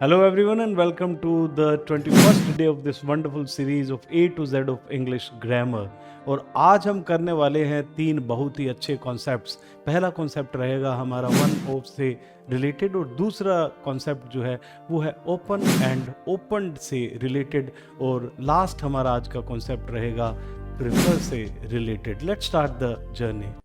Hello, everyone, and welcome to the 21st day of this wonderful series of A to Z of English Grammar. और आज हम करने वाले हैं तीन बहुत ही अच्छे कॉन्सेप्ट्स। पहला कॉन्सेप्ट रहेगा हमारा वन ऑफ से रिलेटेड और दूसरा कॉन्सेप्ट जो है वो है ओपन एंड ओपनड से रिलेटेड और लास्ट हमारा आज का कॉन्सेप्ट रहेगा प्रेफर से related. Let's start the journey.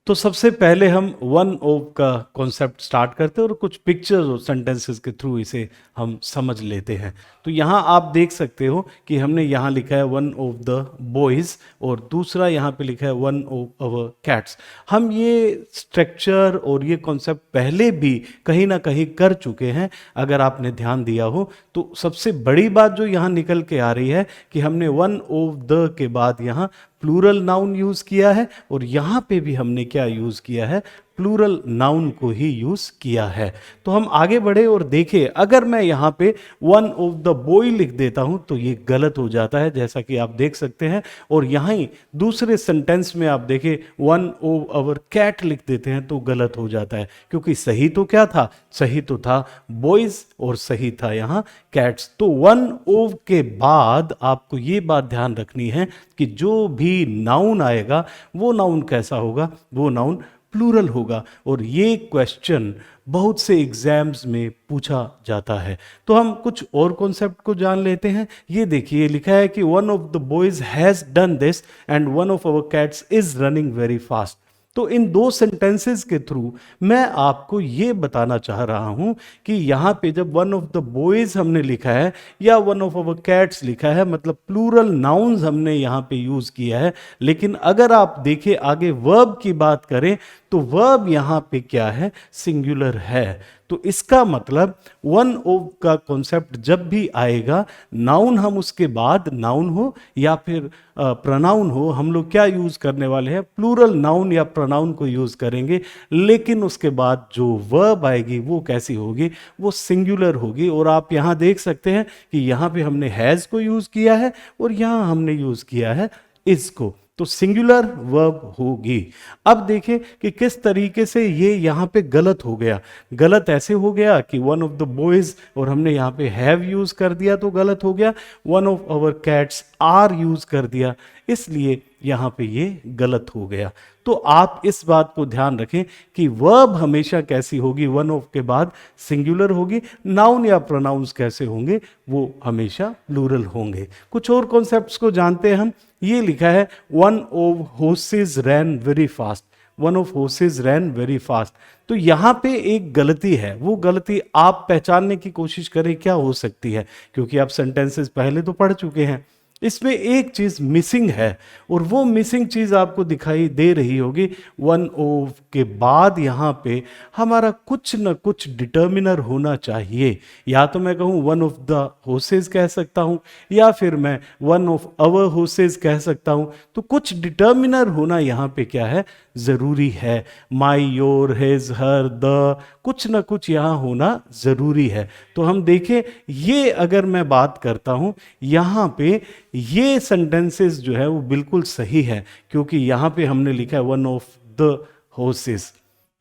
तो सबसे पहले हम वन ऑफ का कॉन्सेप्ट स्टार्ट करते हैं और कुछ पिक्चर्स और सेंटेंसेस के थ्रू इसे हम समझ लेते हैं। तो यहाँ आप देख सकते हो कि हमने यहाँ लिखा है वन ऑफ द बॉयज़ और दूसरा यहाँ पे लिखा है वन ऑफ अवर कैट्स। हम ये स्ट्रक्चर और ये कॉन्सेप्ट पहले भी कहीं ना कहीं कर चुके हैं, अगर आपने ध्यान दिया हो। तो सबसे बड़ी बात जो यहाँ निकल के आ रही है कि हमने वन ऑफ द के बाद यहाँ प्लूरल नाउन यूज किया है और यहाँ पे भी हमने क्या यूज किया है, प्लूरल नाउन को ही यूज किया है। तो हम आगे बढ़े और देखें, अगर मैं यहाँ पे वन ऑफ द बॉय लिख देता हूँ तो ये गलत हो जाता है, जैसा कि आप देख सकते हैं। और यहाँ ही दूसरे सेंटेंस में आप देखें वन ऑफ अवर कैट लिख देते हैं तो गलत हो जाता है, क्योंकि सही तो क्या था, सही तो था बॉयज और सही था यहाँ कैट्स। तो वन ऑफ के बाद आपको ये बात ध्यान रखनी है कि जो भी नाउन आएगा वो नाउन कैसा होगा, वो नाउन प्लूरल होगा। और ये क्वेश्चन बहुत से एग्जाम्स में पूछा जाता है। तो हम कुछ और कॉन्सेप्ट को जान लेते हैं। ये देखिए लिखा है कि one of the boys has done this and one of our cats is running very fast. तो इन दो सेंटेंसेस के थ्रू मैं आपको ये बताना चाह रहा हूं कि यहाँ पे जब वन ऑफ द बॉयज हमने लिखा है या वन ऑफ अवर कैट्स लिखा है, मतलब प्लूरल नाउन्स हमने यहाँ पे यूज किया है। लेकिन अगर आप देखें आगे वर्ब की बात करें तो वर्ब यहाँ पे क्या है, सिंगुलर है। तो इसका मतलब वन ऑफ का कॉन्सेप्ट जब भी आएगा, नाउन हम उसके बाद नाउन हो या फिर प्रोनाउन हो, हम लोग क्या यूज करने वाले हैं, प्लूरल नाउन या प्रोनाउन को यूज करेंगे। लेकिन उसके बाद जो वर्ब आएगी वो कैसी होगी, वो सिंगुलर होगी। और आप यहाँ देख सकते हैं कि यहाँ पे हमने हैज को यूज किया है और यहाँ हमने यूज किया है इज को, तो सिंगुलर वर्ब होगी। अब देखें कि किस तरीके से ये यहाँ पे गलत हो गया। गलत ऐसे हो गया कि वन ऑफ द बॉयज और हमने यहाँ पे हैव यूज कर दिया तो गलत हो गया। One of our cats are use कर दिया, इसलिए यहाँ पे ये गलत हो गया। तो आप इस बात को ध्यान रखें कि वर्ब हमेशा कैसी होगी, वन ऑफ के बाद सिंगुलर होगी। नाउन या प्रोनाउंस कैसे होंगे, वो हमेशा प्लूरल होंगे। कुछ और कॉन्सेप्ट्स को जानते हैं हम। ये लिखा है one of horses rain very fast, one of horses rain very fast. तो यहाँ पे एक गलती है, वो गलती आप पहचानने की कोशिश करें क्या हो सकती है, क्योंकि आप सेंटेंसेस पहले तो पढ़ चुके हैं। इसमें एक चीज मिसिंग है और वो मिसिंग चीज आपको दिखाई दे रही होगी। वन ऑफ के बाद यहाँ पे हमारा कुछ न कुछ डिटर्मिनर होना चाहिए। या तो मैं कहूँ वन ऑफ द हॉर्सेस कह सकता हूँ या फिर मैं वन ऑफ अवर हॉर्सेस कह सकता हूँ। तो कुछ डिटर्मिनर होना यहाँ पे क्या है, जरूरी है। माई, योर, हिज, हर, द, कुछ ना कुछ यहाँ होना जरूरी है। तो हम देखें, ये अगर मैं बात करता हूँ यहाँ पे, ये सेंटेंसेस जो है वो बिल्कुल सही है, क्योंकि यहाँ पे हमने लिखा है वन ऑफ द हॉर्सेस।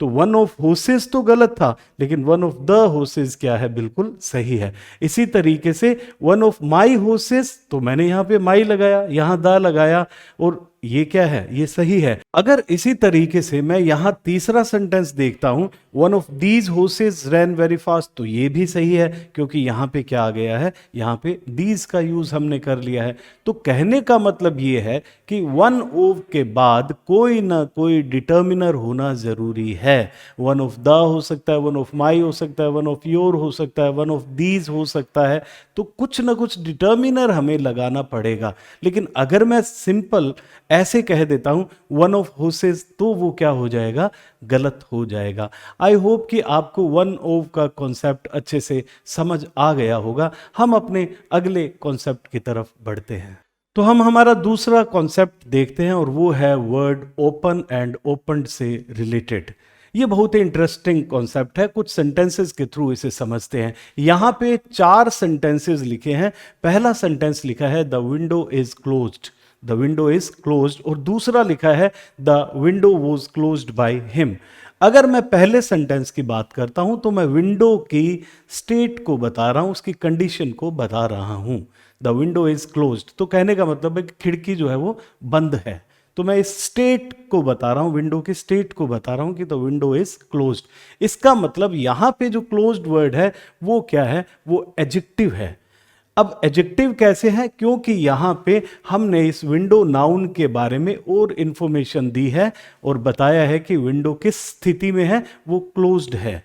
तो वन ऑफ हॉर्सेस तो गलत था, लेकिन वन ऑफ द हॉर्सेस क्या है, बिल्कुल सही है। इसी तरीके से वन ऑफ माई हॉर्सेस, तो मैंने यहाँ पे माई लगाया, यहाँ द लगाया, और ये क्या है, ये सही है। अगर इसी तरीके से मैं यहाँ तीसरा सेंटेंस देखता हूं, one of these horses rain very fast, तो ये भी सही है, क्योंकि यहाँ पे क्या आ गया है, यहाँ पे दीज का यूज हमने कर लिया है। तो कहने का मतलब ये है कि वन ऑफ के बाद कोई ना कोई डिटर्मिनर होना जरूरी है। वन ऑफ द हो सकता है, वन ऑफ माई हो सकता है, वन ऑफ योर हो सकता है, वन ऑफ दीज हो सकता है। तो कुछ ना कुछ डिटर्मिनर हमें लगाना पड़ेगा। लेकिन अगर मैं सिंपल ऐसे कह देता हूं वन ऑफ हॉर्सेस, तो वो क्या हो जाएगा, गलत हो जाएगा। आई होप कि आपको वन ऑफ का कॉन्सेप्ट अच्छे से समझ आ गया होगा। हम अपने अगले कॉन्सेप्ट की तरफ बढ़ते हैं। तो हम हमारा दूसरा कॉन्सेप्ट देखते हैं और वो है वर्ड ओपन एंड ओपनड से रिलेटेड। ये बहुत ही इंटरेस्टिंग कॉन्सेप्ट है। कुछ सेंटेंसेस के थ्रू इसे समझते हैं। यहाँ पे 4 सेंटेंसेस लिखे हैं। पहला सेंटेंस लिखा है the window is closed, the window is closed, और दूसरा लिखा है the window was closed by him. अगर मैं पहले सेंटेंस की बात करता हूं तो मैं विंडो की स्टेट को बता रहा हूं, उसकी कंडीशन को बता रहा हूं। द विंडो इज क्लोज्ड, तो कहने का मतलब है कि खिड़की जो है वो बंद है। तो मैं इस स्टेट को बता रहा हूं, विंडो की स्टेट को बता रहा हूं कि द विंडो इज क्लोज्ड। इसका मतलब यहां पे जो क्लोज्ड वर्ड है वो क्या है, वो एडजेक्टिव है। अब एडजेक्टिव कैसे है, क्योंकि यहां पे हमने इस विंडो नाउन के बारे में और इंफॉर्मेशन दी है और बताया है कि विंडो किस स्थिति में है, वो क्लोज्ड है।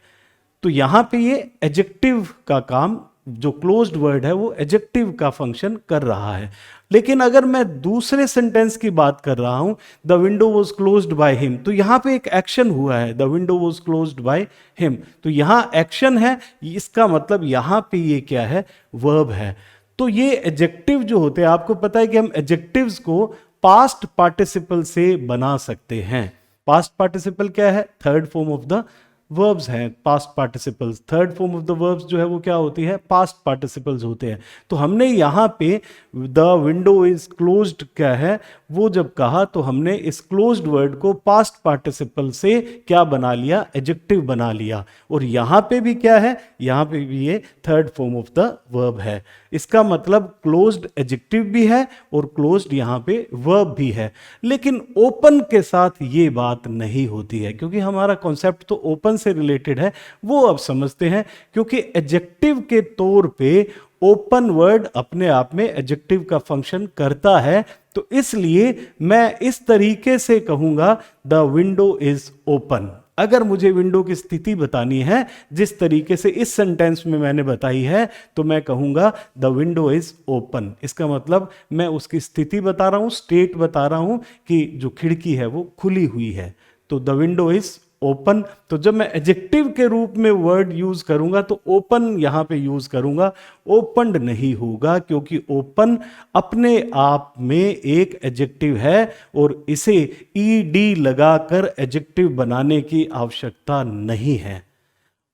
तो यहां पे ये एडजेक्टिव का काम, जो क्लोज्ड वर्ड है वो एडजेक्टिव का फंक्शन कर रहा है। लेकिन अगर मैं दूसरे सेंटेंस की बात कर रहा हूं, the window was closed by him, तो यहां पे एक एक्शन हुआ है, the window was closed by him, तो यहां एक्शन है। इसका मतलब यहां पे ये क्या है, वर्ब है। तो ये एडजेक्टिव जो होते हैं, आपको पता है कि हम एडजेक्टिव्स को पास्ट पार्टिसिपल से बना सकते हैं। पास्ट पार्टिसिपल क्या है, third form of the verbs हैं past participles. Third form of the verbs जो है वो क्या होती है, पास्ट पार्टिसिपल्स होते हैं। तो हमने यहाँ पे द विंडो इज क्लोज्ड क्या है, वो जब कहा तो हमने इस क्लोज्ड वर्ड को पास्ट पार्टिसिपल से क्या बना लिया, एडजेक्टिव बना लिया। और यहाँ पे भी क्या है, यहाँ पे भी ये third form of the verb है। इसका मतलब क्लोज्ड एडजेक्टिव भी है और क्लोज्ड यहाँ पे वर्ब भी है। लेकिन ओपन के साथ ये बात नहीं होती है, क्योंकि हमारा कॉन्सेप्ट तो ओपन से रिलेटेड है, वो अब समझते हैं। क्योंकि एडजेक्टिव के तौर पे ओपन वर्ड अपने आप में एडजेक्टिव का फंक्शन करता है, तो इसलिए मैं इस तरीके से कहूंगा द विंडो इज ओपन। अगर मुझे विंडो की स्थिति बतानी है जिस तरीके से इस सेंटेंस में मैंने बताई है, तो मैं कहूंगा द विंडो इज ओपन। इसका मतलब मैं उसकी स्थिति बता रहा हूं, स्टेट बता रहा हूं कि जो खिड़की है वो खुली हुई है। तो द विंडो इज ओपन। तो जब मैं एडजेक्टिव के रूप में वर्ड यूज करूंगा तो ओपन यहां पे यूज करूंगा, ओपन्ड नहीं होगा, क्योंकि ओपन अपने आप में एक एडजेक्टिव है और इसे ईडी लगाकर एडजेक्टिव बनाने की आवश्यकता नहीं है।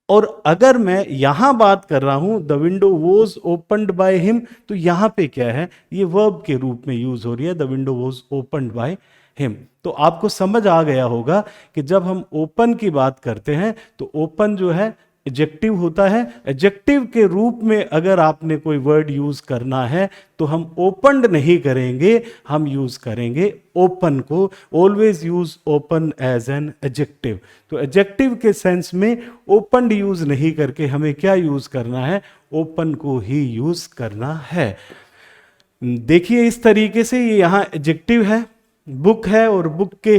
और अगर मैं यहां बात कर रहा हूं the window was opened by him, तो यहां पे क्या है, ये वर्ब के रूप में यूज हो रही है, the window was opened by him. तो आपको समझ आ गया होगा कि जब हम ओपन की बात करते हैं तो ओपन जो है एडजेक्टिव होता है। एडजेक्टिव के रूप में अगर आपने कोई वर्ड यूज करना है तो हम ओपन्ड नहीं करेंगे, हम यूज करेंगे ओपन को। Always use open as an adjective. तो एडजेक्टिव के सेंस में ओपन्ड यूज नहीं करके हमें क्या यूज करना है, ओपन को ही यूज करना है। देखिए इस तरीके से ये यहां एडजेक्टिव है, बुक है और बुक के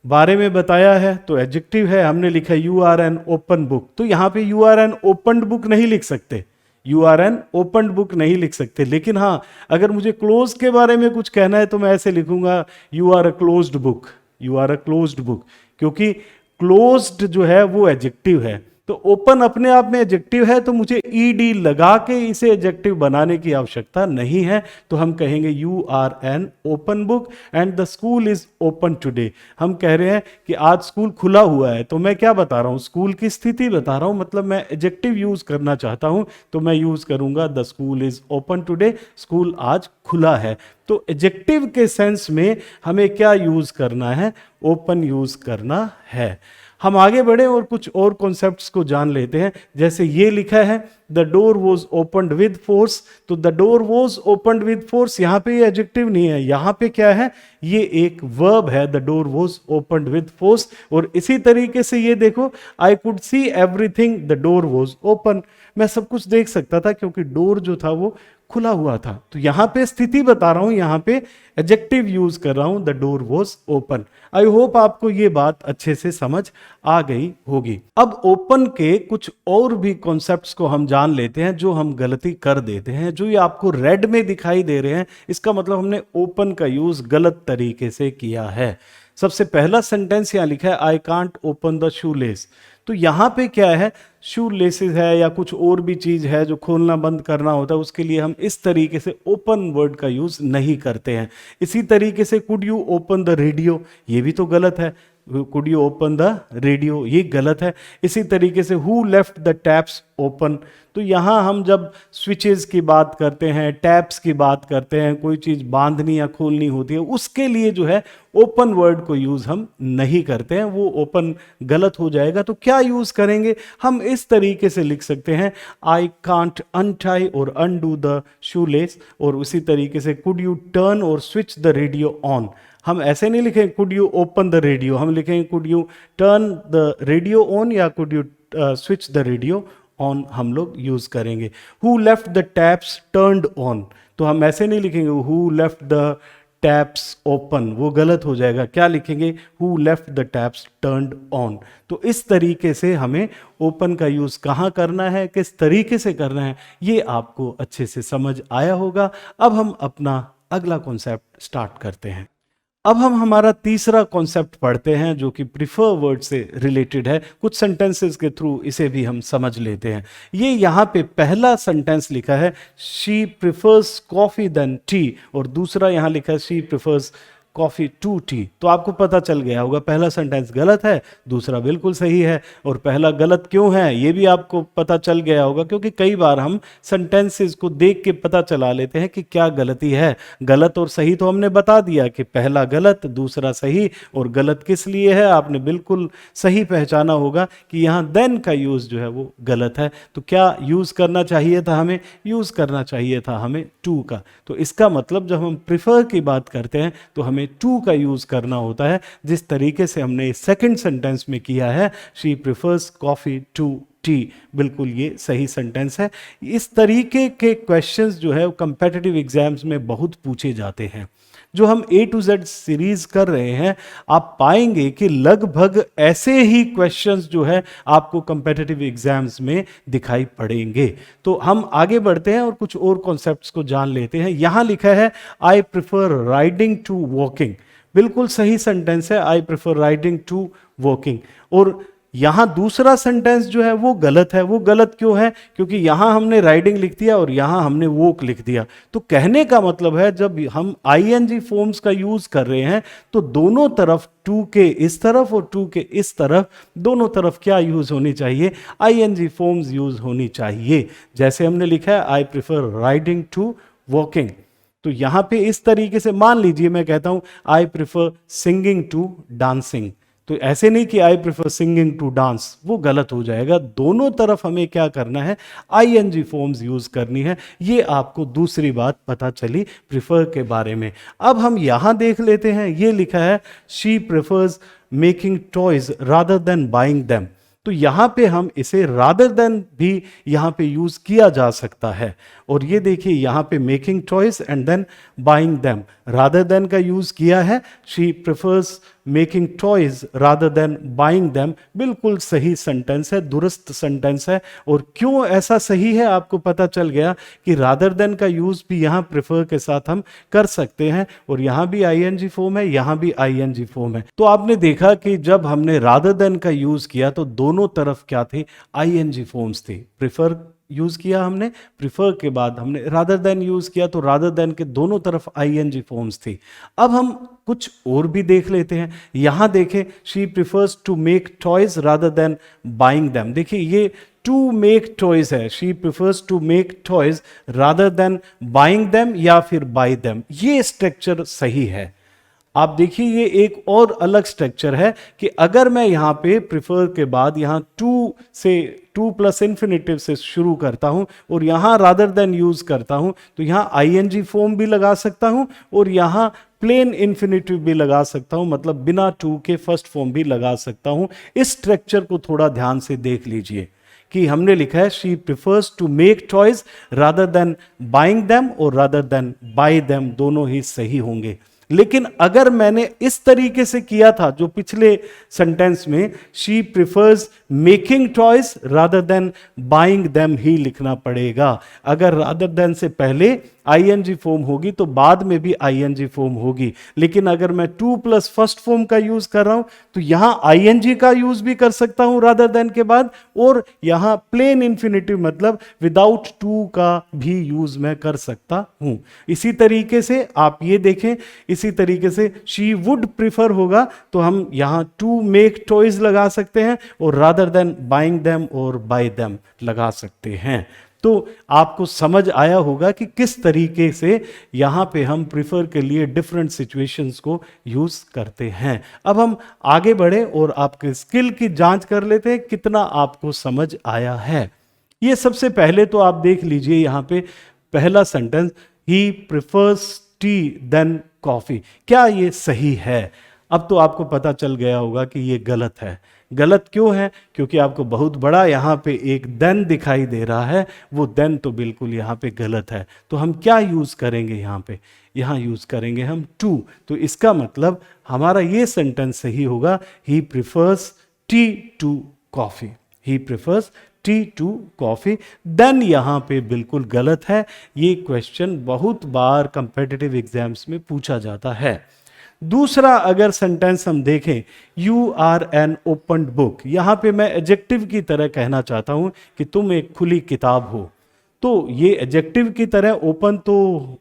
बारे में बताया है, तो एडजेक्टिव है। हमने लिखा you are an open book, तो यहां पे you are an opened book नहीं लिख सकते, you are an opened book नहीं लिख सकते। लेकिन हाँ, अगर मुझे क्लोज के बारे में कुछ कहना है तो मैं ऐसे लिखूंगा you are a closed book, you are a closed book, क्योंकि क्लोज्ड जो है वो एडजेक्टिव है। तो ओपन अपने आप में एडजेक्टिव है, तो मुझे ईडी लगा के इसे एडजेक्टिव बनाने की आवश्यकता नहीं है। तो हम कहेंगे you are an open book and the school is open today. हम कह रहे हैं कि आज स्कूल खुला हुआ है, तो मैं क्या बता रहा हूं, स्कूल की स्थिति बता रहा हूं, मतलब मैं एडजेक्टिव यूज करना चाहता हूं तो मैं यूज करूंगा the school is open today, school आज खुला है। तो एडजेक्टिव के सेंस में हमें क्या यूज करना है, ओपन यूज करना है। हम आगे बढ़े और कुछ और कॉन्सेप्ट्स को जान लेते हैं। जैसे ये लिखा है the door was opened with force, तो the door was opened with force, यहां पे ये एडजेक्टिव नहीं है, यहां पे क्या है, ये एक वर्ब है, the door was opened with force. और इसी तरीके से ये देखो, I could see everything, the door was open, मैं सब कुछ देख सकता था क्योंकि डोर जो था वो खुला हुआ था। तो यहां पे स्थिति बता रहा हूं, यहां पे एडजेक्टिव यूज कर रहा हूं, the door was open. I hope आपको ये बात अच्छे से समझ आ गई होगी। अब ओपन के कुछ और भी कॉन्सेप्ट्स को हम जान लेते हैं जो हम गलती कर देते हैं, जो ये आपको रेड में दिखाई दे रहे हैं, इसका मतलब हमने ओपन का यूज गलत तरीके से किया है। सबसे पहला सेंटेंस यहां लिखा है I can't open the shoe less, तो यहां पे क्या है, शू लेसेस है या कुछ और भी चीज है जो खोलना बंद करना होता है, उसके लिए हम इस तरीके से ओपन वर्ड का यूज नहीं करते हैं। इसी तरीके से could you open the radio, ये भी तो गलत है। Could you open the radio, ये गलत है। इसी तरीके से who left the taps open, तो यहाँ हम जब स्विचेस की बात करते हैं, टैप्स की बात करते हैं, कोई चीज़ बांधनी या खोलनी होती है, उसके लिए जो है ओपन वर्ड को यूज़ हम नहीं करते हैं, वो ओपन गलत हो जाएगा। तो क्या यूज़ करेंगे हम? इस तरीके से लिख सकते हैं आई कांट अनटाई और अनडू द शूलेस, और उसी तरीके से कुड यू टर्न और स्विच द रेडियो ऑन। हम ऐसे नहीं लिखें could you open the radio, हम लिखेंगे could you turn the radio on या could you switch the radio on हम लोग यूज करेंगे। Who left the taps turned on, तो हम ऐसे नहीं लिखेंगे who left the taps open, वो गलत हो जाएगा। क्या लिखेंगे? Who left the taps turned on. तो इस तरीके से हमें ओपन का यूज कहाँ करना है, किस तरीके से करना है, ये आपको अच्छे से समझ आया होगा। अब हम अपना अगला कॉन्सेप्ट स्टार्ट करते हैं। अब हम हमारा तीसरा कॉन्सेप्ट पढ़ते हैं जो कि प्रिफर वर्ड से रिलेटेड है। कुछ सेंटेंसेस के थ्रू इसे भी हम समझ लेते हैं। ये यहाँ पे पहला सेंटेंस लिखा है she prefers coffee than tea, और दूसरा यहाँ लिखा है she prefers coffee to tea. तो आपको पता चल गया होगा पहला सेंटेंस गलत है, दूसरा बिल्कुल सही है। और पहला गलत क्यों है ये भी आपको पता चल गया होगा, क्योंकि कई बार हम सेंटेंसेस को देख के पता चला लेते हैं कि क्या गलती है। गलत और सही तो हमने बता दिया कि पहला गलत दूसरा सही, और गलत किस लिए है आपने बिल्कुल सही पहचाना होगा कि यहाँ देन का यूज जो है वो गलत है। तो क्या यूज करना चाहिए था हमें? यूज करना चाहिए था हमें टू का। तो इसका मतलब जब हम प्रिफर की बात करते हैं तो हमें टू का यूज करना होता है, जिस तरीके से हमने सेकंड सेंटेंस में किया है she prefers coffee to tea. बिल्कुल ये सही सेंटेंस है। इस तरीके के क्वेश्चंस जो है कॉम्पिटिटिव एग्जाम्स में बहुत पूछे जाते हैं। जो हम A to Z सीरीज कर रहे हैं, आप पाएंगे कि लगभग ऐसे ही क्वेश्चंस जो है आपको कॉम्पिटिटिव एग्जाम्स में दिखाई पड़ेंगे। तो हम आगे बढ़ते हैं और कुछ और कॉन्सेप्ट्स को जान लेते हैं। यहां लिखा है I prefer riding to walking, बिल्कुल सही सेंटेंस है, I prefer riding to walking. और यहां दूसरा सेंटेंस जो है वो गलत है। वो गलत क्यों है? क्योंकि यहां हमने राइडिंग लिख दिया और यहां हमने वॉक लिख दिया। तो कहने का मतलब है जब हम आईएनजी फॉर्म्स का यूज कर रहे हैं तो दोनों तरफ, टू के इस तरफ और टू के इस तरफ, दोनों तरफ क्या यूज होनी चाहिए? आईएनजी फॉर्म्स यूज होनी चाहिए। जैसे हमने लिखा है I prefer riding to walking, तो यहां पे इस तरीके से मान लीजिए मैं कहता हूं I prefer singing to dancing, तो ऐसे नहीं कि I prefer singing to dance, वो गलत हो जाएगा। दोनों तरफ हमें क्या करना है? आईएनजी फॉर्म्स यूज करनी है। ये आपको दूसरी बात पता चली प्रिफर के बारे में। अब हम यहां देख लेते हैं, ये लिखा है she prefers making toys rather than buying them. तो यहां पे हम इसे रादर देन भी यहां पे यूज किया जा सकता है। और ये देखिए यहां पे making toys and then buying them, rather than का यूज किया है। She prefers making toys rather than buying them, बिल्कुल सही सेंटेंस है, दुरुस्त सेंटेंस है। और क्यों ऐसा सही है आपको पता चल गया कि रादर देन का यूज भी यहां प्रिफर के साथ हम कर सकते हैं। और यहां भी आईएनजी फॉर्म है, यहां भी आईएनजी फॉर्म है। तो आपने देखा कि जब हमने रादर देन का यूज किया तो दोनों तरफ क्या थे? आईएनजी फॉर्म्स थे। प्रिफर यूज किया हमने, प्रिफर के बाद हमने रादर देन यूज किया, तो रादर देन के दोनों तरफ आईएनजी फॉर्म्स थी। अब हम कुछ और भी देख लेते हैं। यहां देखें she prefers to make toys rather than buying them. देखिए ये टू मेक टॉयज है, she prefers to make toys rather than buying them या फिर बाय देम, ये स्ट्रक्चर सही है। आप देखिए ये एक और अलग स्ट्रक्चर है कि अगर मैं यहां पे प्रिफर के बाद यहां टू से, टू प्लस इन्फिनेटिव से शुरू करता हूं और यहां रादर देन यूज करता हूं, तो यहां आईएनजी फॉर्म भी लगा सकता हूं और यहां प्लेन इन्फिनेटिव भी लगा सकता हूं, मतलब बिना टू के फर्स्ट फॉर्म भी लगा सकता हूं। इस स्ट्रक्चर को थोड़ा ध्यान से देख लीजिए कि हमने लिखा है she prefers to make toys rather than buying them और रादर देन बाय देम, दोनों ही सही होंगे। लेकिन अगर मैंने इस तरीके से किया था जो पिछले सेंटेंस में, she prefers making toys rather than buying them he लिखना पड़ेगा। अगर रादर देन से पहले आईएनजी फॉर्म होगी तो बाद में भी आईएनजी फॉर्म होगी। लेकिन अगर मैं टू प्लस फर्स्ट फॉर्म का यूज कर रहा हूं तो यहां आईएनजी का यूज भी कर सकता हूं रादर देन के बाद, और यहां प्लेन इंफिनिटिव मतलब विदाउट टू का भी यूज मैं कर सकता हूं। इसी तरीके से आप ये देखें, इसी तरीके से शी वुड प्रिफर होगा तो हम यहां टू मेक टॉयज लगा सकते हैं और रादर देन बाइंग देम और बाय देम लगा सकते हैं। तो आपको समझ आया होगा कि किस तरीके से यहां पे हम प्रिफर के लिए डिफरेंट सिचुएशंस को यूज करते हैं। अब हम आगे बढ़े और आपके स्किल की जांच कर लेते हैं कितना आपको समझ आया है। ये सबसे पहले तो आप देख लीजिए यहां पे पहला सेंटेंस, ही प्रिफर्स टी देन कॉफी। क्या ये सही है? अब तो आपको पता चल गया होगा कि ये गलत है। गलत क्यों है? क्योंकि आपको बहुत बड़ा यहाँ पे एक देन दिखाई दे रहा है, वो देन तो बिल्कुल यहाँ पे गलत है। तो हम क्या यूज करेंगे यहाँ पे? यहाँ यूज करेंगे हम टू। तो इसका मतलब हमारा ये सेंटेंस सही होगा, he prefers tea to coffee. He prefers tea to coffee. Then यहाँ पे बिल्कुल गलत है। ये क्वेश्चन बहुत बार कंपेटिटिव एग्जाम्स में पूछा जाता है। दूसरा अगर सेंटेंस हम देखें, you are an open book, यहां पे मैं एडजेक्टिव की तरह कहना चाहता हूं कि तुम एक खुली किताब हो। तो ये एडजेक्टिव की तरह ओपन तो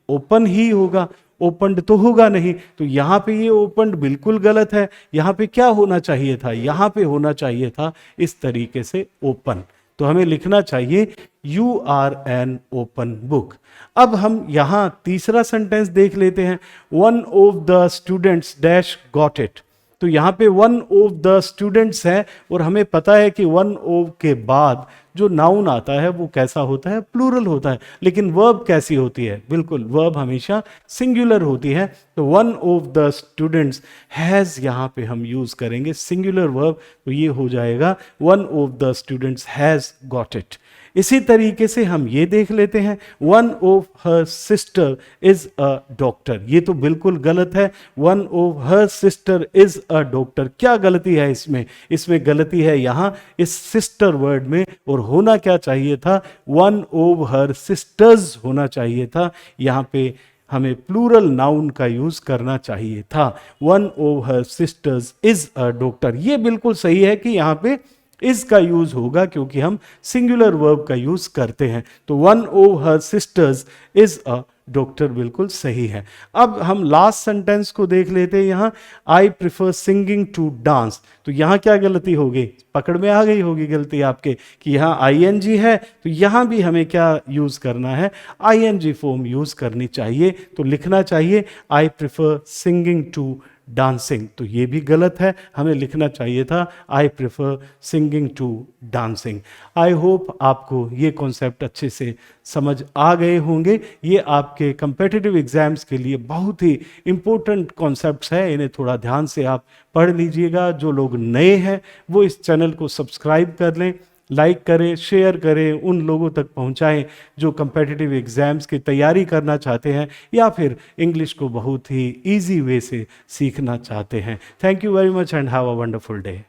ओपन ही होगा, ओपनड तो होगा नहीं। तो यहां पे ये ओपनड बिल्कुल गलत है। यहां पे क्या होना चाहिए था? यहां पे होना चाहिए था इस तरीके से ओपन। तो हमें लिखना चाहिए you are an open book. अब हम यहां तीसरा सेंटेंस देख लेते हैं, one of the students dash got it. तो यहां पे वन ऑफ द स्टूडेंट्स है और हमें पता है कि वन ऑफ के बाद जो नाउन आता है वो कैसा होता है? प्लूरल होता है। लेकिन वर्ब कैसी होती है? बिल्कुल वर्ब हमेशा सिंगुलर होती है। तो one of the students has यहां पे हम यूज करेंगे सिंगुलर वर्ब, तो ये हो जाएगा one of the students has got it. इसी तरीके से हम ये देख लेते हैं, one of her sister is a doctor. ये तो बिल्कुल गलत है। One of her sister is a doctor. क्या गलती है इसमें? इसमें गलती है यहां इस सिस्टर वर्ड में, और होना क्या चाहिए था? वन ऑफ हर सिस्टर्स होना चाहिए था। यहां पे हमें प्लूरल नाउन का यूज करना चाहिए था। One of her sisters is a doctor. ये बिल्कुल सही है कि यहां पे इज का यूज होगा क्योंकि हम सिंगुलर वर्ब का यूज करते हैं। तो one of her sisters is a doctor बिल्कुल सही है। अब हम लास्ट सेंटेंस को देख लेते हैं। यहां I prefer singing to dance. तो यहां क्या गलती हो गई? पकड़ में आ गई होगी गलती आपके कि यहां आईएनजी है, तो यहां भी हमें क्या यूज करना है? आईएनजी फॉर्म यूज करनी चाहिए। तो लिखना चाहिए I prefer singing to dancing. तो ये भी गलत है, हमें लिखना चाहिए था I prefer singing to dancing. I hope आपको ये कॉन्सेप्ट अच्छे से समझ आ गए होंगे। ये आपके कंपेटिटिव एग्जाम्स के लिए बहुत ही इंपॉर्टेंट कॉन्सेप्ट्स है, इन्हें थोड़ा ध्यान से आप पढ़ लीजिएगा। जो लोग नए हैं वो इस चैनल को सब्सक्राइब कर लें, लाइक करें, शेयर करें, उन लोगों तक पहुंचाएं जो कंपेटिटिव एग्जाम्स की तैयारी करना चाहते हैं या फिर इंग्लिश को बहुत ही इजी वे से सीखना चाहते हैं। Thank you very much and have a wonderful day.